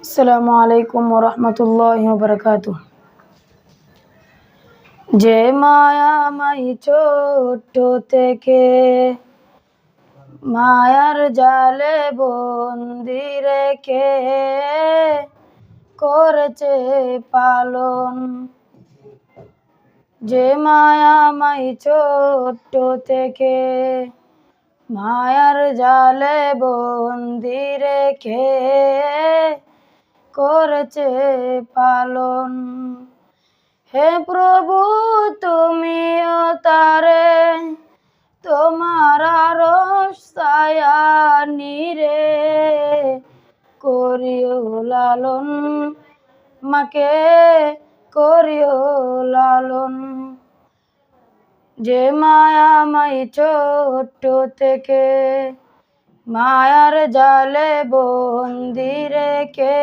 আসসালামু আলাইকুম ওরহমতুল্লাহি ওয়াবারাকাতুহু। যে মায়াময় ছোট্ট থেকে মায়ার জালে বন্দি রেখে করেছে পালন। যে মায়াময় ছোট্ট থেকে মায়ার জালে বন্দি রেখে করেছে পালন। হে প্রভু তুমিও তারে তোমার আরশ ছায়া নিরে করিও লালন, মাকে করিও লালন। যে মায়াময় ছোট্ট থেকে মায়ার জালে বন্দি রেখে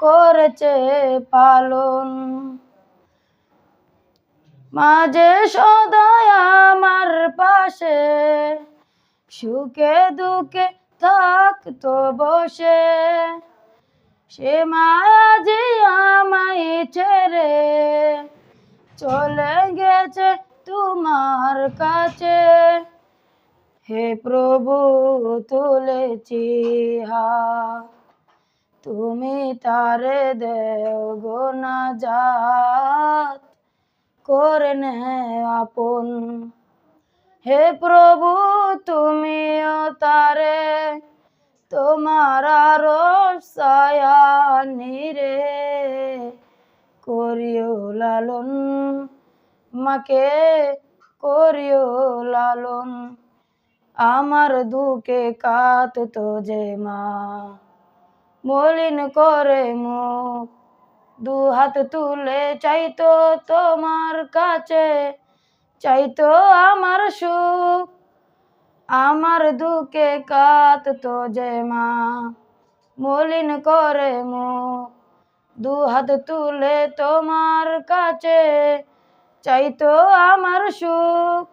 করেছে পালন। মাঝে সদাই আমার পাশে সুখে দুঃখে থাকতো বসে, সে মায়া যে আমায় ছেড়ে চলে গেছে তোমার কাছে। হে প্রভু তুলেছি হাত, তুমি তারে দেও গো নাজাত করে নে আপন। হে প্রভু তুমিও তারে তোমার আরশ ছায়া নিরে করিও লালন, মাকে করিও লালন। আমার দুঃখে কাঁদতো যে মা মলিন করে মুখ, দু হাত তুলে চাইতো তোমার কাছে, চাইতো আমার সুখ। আমার দুঃখে কাঁদতো যে মা মলিন করে মুখ, দু হাত তুলে তোমার কাছে চাইতো আমার সুখ।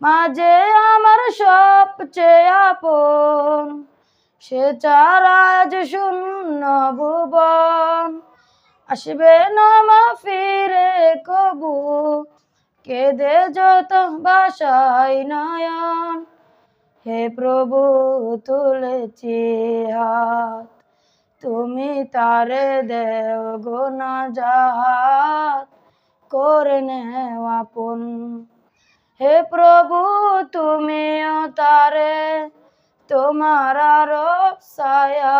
মাঝে আমার সবচেয়ে আপন, সে ছাড়া আজ শূন্য ভুবন। আসবে না মা ফিরে কবু, কেঁদে যত বাসাই নয়ন। হে প্রভু তুলেছি হাত, তুমি তারে দেও গো নাজাত করে নেও আপন। হে প্রভু তুমিও তারে তোমার আরশ ছায়া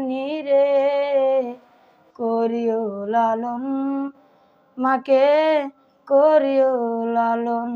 নিরে করিও লালন, মাকে করিও লালন।